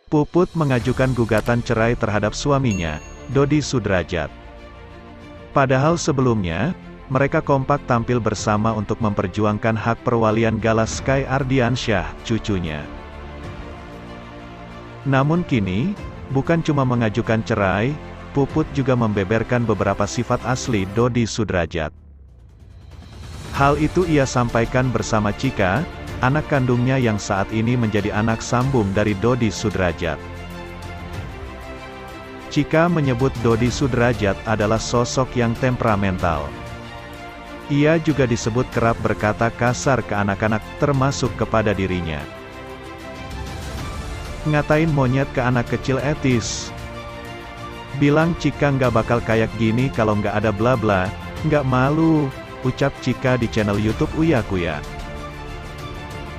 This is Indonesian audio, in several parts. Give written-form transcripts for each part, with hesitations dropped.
Puput mengajukan gugatan cerai terhadap suaminya, Dodi Sudrajat. Padahal sebelumnya, mereka kompak tampil bersama untuk memperjuangkan hak perwalian Gala Sky Ardiansyah, cucunya. Namun kini, bukan cuma mengajukan cerai, Puput juga membeberkan beberapa sifat asli Dodi Sudrajat. Hal itu ia sampaikan bersama Chika, anak kandungnya yang saat ini menjadi anak sambung dari Dodi Sudrajat. Chika menyebut Dodi Sudrajat adalah sosok yang temperamental. Ia juga disebut kerap berkata kasar ke anak-anak, termasuk kepada dirinya. Ngatain monyet ke anak kecil etis. Bilang Chika nggak bakal kayak gini kalau nggak ada bla bla, nggak malu, ucap Chika di channel YouTube Uya Kuya.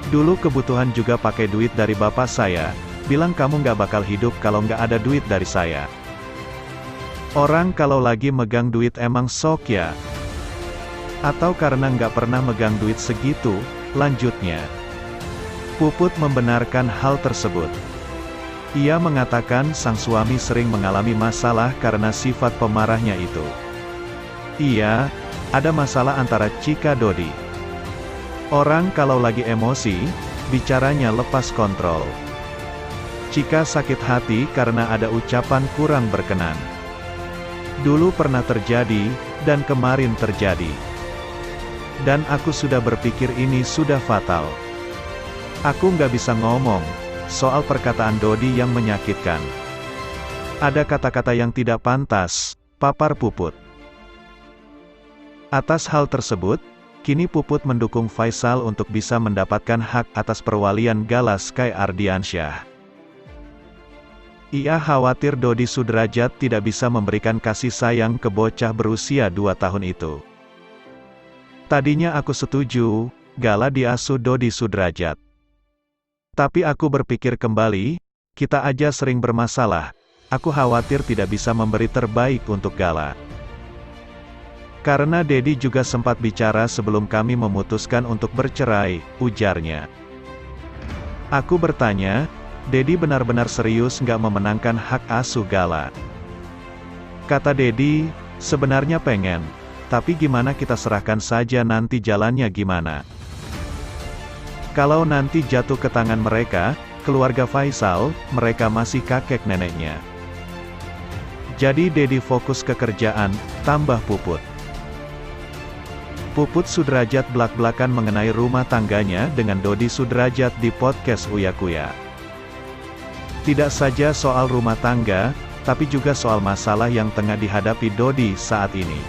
Dulu kebutuhan juga pakai duit dari bapak saya, bilang kamu nggak bakal hidup kalau nggak ada duit dari saya. Orang kalau lagi megang duit emang sok ya? Atau karena nggak pernah megang duit segitu, lanjutnya. Puput membenarkan hal tersebut. Ia mengatakan sang suami sering mengalami masalah karena sifat pemarahnya itu. Iya, ada masalah antara Chika Dodi. Orang kalau lagi emosi, bicaranya lepas kontrol. Chika sakit hati karena ada ucapan kurang berkenan. Dulu pernah terjadi, dan kemarin terjadi. Dan aku sudah berpikir ini sudah fatal. Aku nggak bisa ngomong soal perkataan Dodi yang menyakitkan. Ada kata-kata yang tidak pantas, papar Puput. Atas hal tersebut, kini Puput mendukung Faisal untuk bisa mendapatkan hak atas perwalian Gala Sky Ardiansyah. Ia khawatir Dodi Sudrajat tidak bisa memberikan kasih sayang ke bocah berusia 2 tahun itu. Tadinya aku setuju, Gala diasuh Dodi Sudrajat. Tapi aku berpikir kembali, kita aja sering bermasalah, aku khawatir tidak bisa memberi terbaik untuk Gala. Karena Dedi juga sempat bicara sebelum kami memutuskan untuk bercerai, ujarnya. Aku bertanya, Dedi benar-benar serius nggak memenangkan hak asuh Gala? Kata Dedi, sebenarnya pengen, tapi gimana kita serahkan saja nanti jalannya gimana. Kalau nanti jatuh ke tangan mereka, keluarga Faisal, mereka masih kakek neneknya. Jadi Dedi fokus ke kerjaan, tambah Puput. Puput Sudrajat belak-belakan mengenai rumah tangganya dengan Dodi Sudrajat di podcast Uya Kuya. Tidak saja soal rumah tangga, tapi juga soal masalah yang tengah dihadapi Dodi saat ini.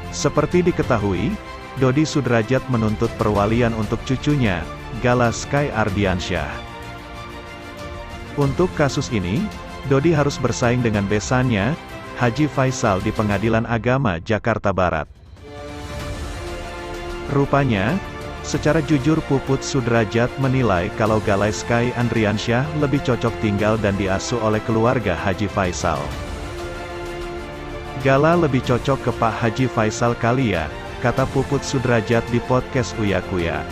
Seperti diketahui, Dodi Sudrajat menuntut perwalian untuk cucunya, Gala Sky Ardiansyah. Untuk kasus ini, Dodi harus bersaing dengan besannya, Haji Faisal di Pengadilan Agama Jakarta Barat. Rupanya, secara jujur Puput Sudrajat menilai kalau Gala Sky Ardiansyah lebih cocok tinggal dan diasuh oleh keluarga Haji Faisal. Gala lebih cocok ke Pak Haji Faisal kali ya, kata Puput Sudrajat di podcast Uya Kuya.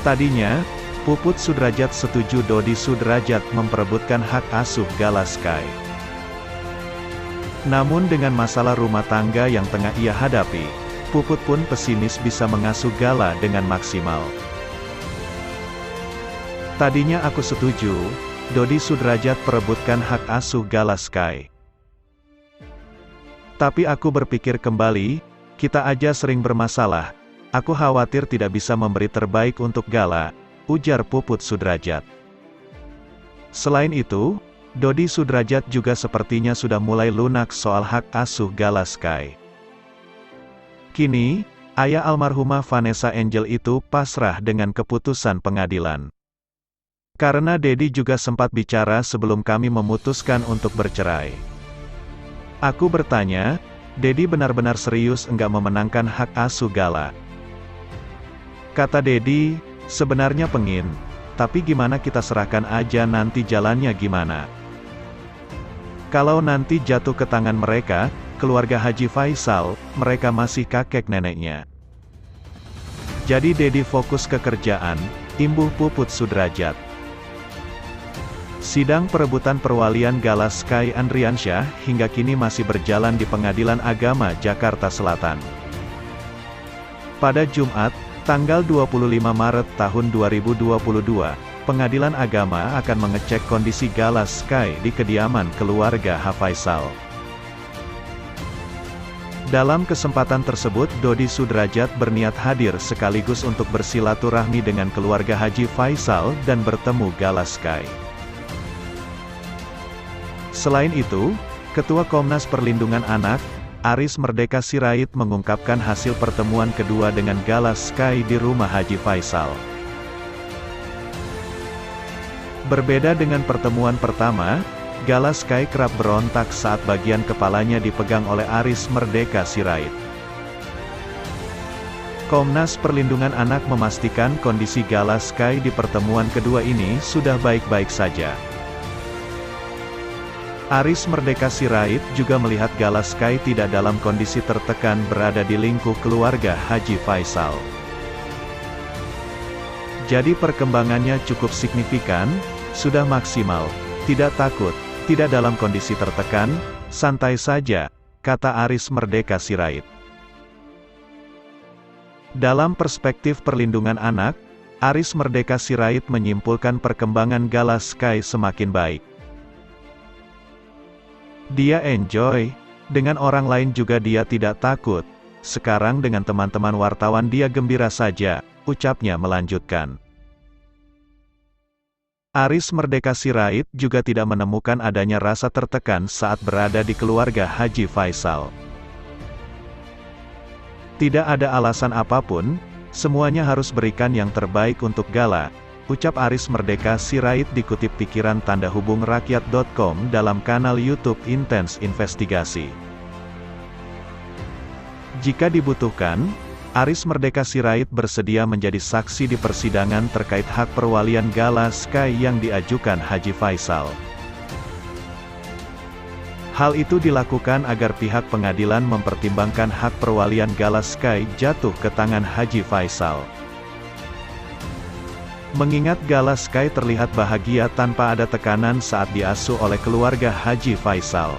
Tadinya, Puput Sudrajat setuju Dodi Sudrajat memperebutkan hak asuh Gala Sky. Namun dengan masalah rumah tangga yang tengah ia hadapi, Puput pun pesimis bisa mengasuh Gala dengan maksimal. Tadinya aku setuju, Dodi Sudrajat perebutkan hak asuh Gala Sky. Tapi aku berpikir kembali, kita aja sering bermasalah, aku khawatir tidak bisa memberi terbaik untuk Gala, ujar Puput Sudrajat. Selain itu, Dodi Sudrajat juga sepertinya sudah mulai lunak soal hak asuh Gala Sky. Kini, ayah almarhumah Vanessa Angel itu pasrah dengan keputusan pengadilan. Karena Dedi juga sempat bicara sebelum kami memutuskan untuk bercerai. Aku bertanya, Dedi benar-benar serius enggak memenangkan hak asuh Gala? Kata Dedi, sebenarnya pengin, tapi gimana kita serahkan aja nanti jalannya gimana. Kalau nanti jatuh ke tangan mereka, keluarga Haji Faisal, mereka masih kakek neneknya. Jadi Dedi fokus ke kerjaan, imbuh Puput Sudrajat. Sidang perebutan perwalian Gala Sky Andriansyah hingga kini masih berjalan di Pengadilan Agama Jakarta Selatan. Pada Jumat, tanggal 25 Maret tahun 2022, Pengadilan Agama akan mengecek kondisi Gala Sky di kediaman keluarga H. Faisal. Dalam kesempatan tersebut, Dodi Sudrajat berniat hadir sekaligus untuk bersilaturahmi dengan keluarga Haji Faisal dan bertemu Gala Sky. Selain itu, Ketua Komnas Perlindungan Anak, Aris Merdeka Sirait mengungkapkan hasil pertemuan kedua dengan Gala Sky di rumah Haji Faisal. Berbeda dengan pertemuan pertama, Gala Sky kerap berontak saat bagian kepalanya dipegang oleh Aris Merdeka Sirait. Komnas Perlindungan Anak memastikan kondisi Gala Sky di pertemuan kedua ini sudah baik-baik saja. Aris Merdeka Sirait juga melihat Gala Sky tidak dalam kondisi tertekan berada di lingkup keluarga Haji Faisal. Jadi perkembangannya cukup signifikan, sudah maksimal, tidak takut, tidak dalam kondisi tertekan, santai saja, kata Aris Merdeka Sirait. Dalam perspektif perlindungan anak, Aris Merdeka Sirait menyimpulkan perkembangan Gala Sky semakin baik. Dia enjoy, dengan orang lain juga dia tidak takut, sekarang dengan teman-teman wartawan dia gembira saja, ucapnya melanjutkan. Aris Merdeka Sirait juga tidak menemukan adanya rasa tertekan saat berada di keluarga Haji Faisal. Tidak ada alasan apapun, semuanya harus berikan yang terbaik untuk Gala, ucap Aris Merdeka Sirait dikutip pikiran tanda hubung rakyat.com dalam kanal YouTube Intens Investigasi. Jika dibutuhkan, Aris Merdeka Sirait bersedia menjadi saksi di persidangan terkait hak perwalian Gala Sky yang diajukan Haji Faisal. Hal itu dilakukan agar pihak pengadilan mempertimbangkan hak perwalian Gala Sky jatuh ke tangan Haji Faisal. Mengingat Gala Sky terlihat bahagia tanpa ada tekanan saat diasuh oleh keluarga Haji Faisal.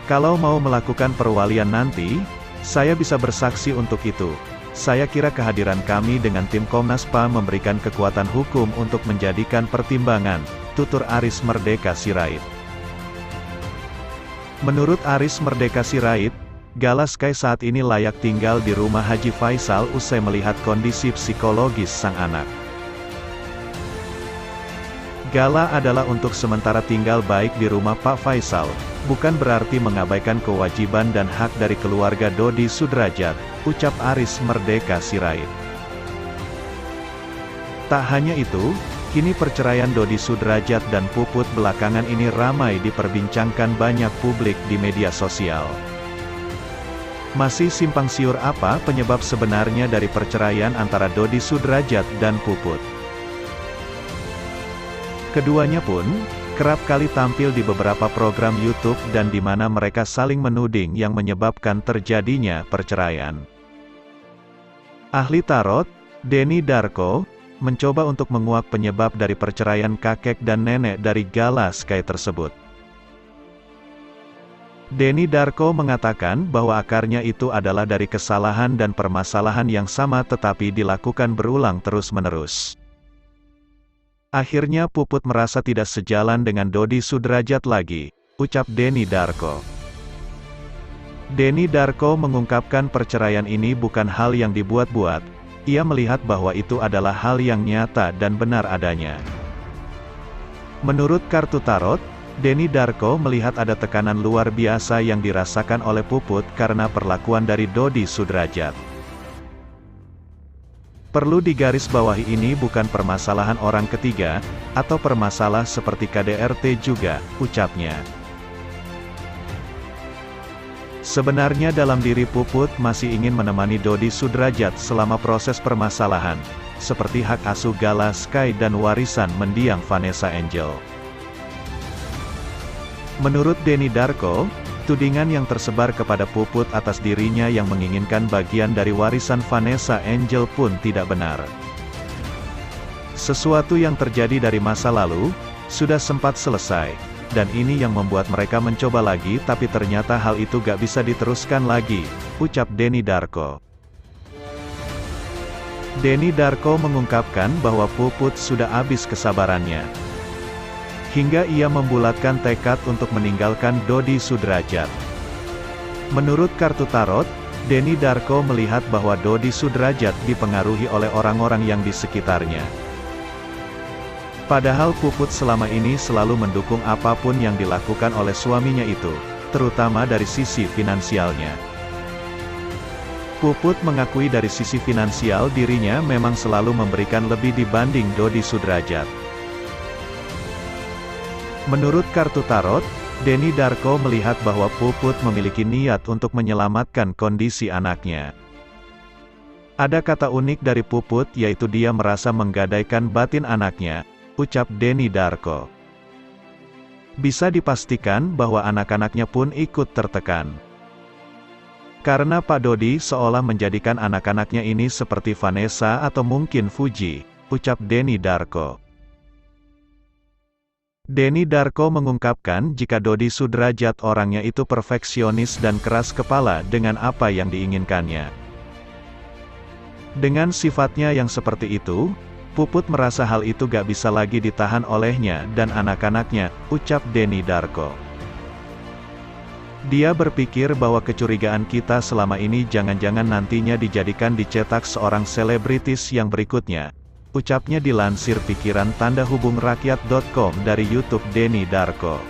Kalau mau melakukan perwalian nanti, saya bisa bersaksi untuk itu. Saya kira kehadiran kami dengan tim Komnas PAM memberikan kekuatan hukum untuk menjadikan pertimbangan, tutur Aris Merdeka Sirait. Menurut Aris Merdeka Sirait, Gala Sky saat ini layak tinggal di rumah Haji Faisal usai melihat kondisi psikologis sang anak. Gala adalah untuk sementara tinggal baik di rumah Pak Faisal, bukan berarti mengabaikan kewajiban dan hak dari keluarga Dodi Sudrajat, ucap Aris Merdeka Sirait. Tak hanya itu, kini perceraian Dodi Sudrajat dan Puput belakangan ini ramai diperbincangkan banyak publik di media sosial. Masih simpang siur apa penyebab sebenarnya dari perceraian antara Dodi Sudrajat dan Puput? Keduanya pun kerap kali tampil di beberapa program YouTube dan di mana mereka saling menuding yang menyebabkan terjadinya perceraian. Ahli tarot, Denny Darko, mencoba untuk menguak penyebab dari perceraian kakek dan nenek dari Gala Sky tersebut. Denny Darko mengatakan bahwa akarnya itu adalah dari kesalahan dan permasalahan yang sama tetapi dilakukan berulang terus-menerus. Akhirnya Puput merasa tidak sejalan dengan Dodi Sudrajat lagi, ucap Denny Darko. Denny Darko mengungkapkan perceraian ini bukan hal yang dibuat-buat, ia melihat bahwa itu adalah hal yang nyata dan benar adanya. Menurut kartu tarot, Denny Darko melihat ada tekanan luar biasa yang dirasakan oleh Puput karena perlakuan dari Dodi Sudrajat. Perlu digarisbawahi ini bukan permasalahan orang ketiga, atau permasalah seperti KDRT juga, ucapnya. Sebenarnya dalam diri Puput masih ingin menemani Dodi Sudrajat selama proses permasalahan, seperti hak asuh Gala Sky dan warisan mendiang Vanessa Angel. Menurut Denny Darko, Tudingan yang tersebar kepada Puput atas dirinya yang menginginkan bagian dari warisan Vanessa Angel pun tidak benar. Sesuatu yang terjadi dari masa lalu, sudah sempat selesai, dan ini yang membuat mereka mencoba lagi tapi ternyata hal itu gak bisa diteruskan lagi, ucap Denny Darko. Denny Darko mengungkapkan bahwa Puput sudah habis kesabarannya. Hingga ia membulatkan tekad untuk meninggalkan Dodi Sudrajat. Menurut kartu tarot, Denny Darko melihat bahwa Dodi Sudrajat dipengaruhi oleh orang-orang yang di sekitarnya. Padahal Puput selama ini selalu mendukung apapun yang dilakukan oleh suaminya itu, terutama dari sisi finansialnya. Puput mengakui dari sisi finansial dirinya memang selalu memberikan lebih dibanding Dodi Sudrajat. Menurut kartu tarot, Denny Darko melihat bahwa Puput memiliki niat untuk menyelamatkan kondisi anaknya. Ada kata unik dari Puput yaitu dia merasa menggadaikan batin anaknya, ucap Denny Darko. Bisa dipastikan bahwa anak-anaknya pun ikut tertekan. Karena Pak Dodi seolah menjadikan anak-anaknya ini seperti Vanessa atau mungkin Fuji, ucap Denny Darko. Denny Darko mengungkapkan jika Dodi Sudrajat orangnya itu perfeksionis dan keras kepala dengan apa yang diinginkannya. Dengan sifatnya yang seperti itu, Puput merasa hal itu gak bisa lagi ditahan olehnya dan anak-anaknya, ucap Denny Darko. Dia berpikir bahwa kecurigaan kita selama ini jangan-jangan nantinya dijadikan dicetak seorang selebritis yang berikutnya, ucapnya dilansir pikiran tanda hubung rakyat.com dari YouTube Denny Darko.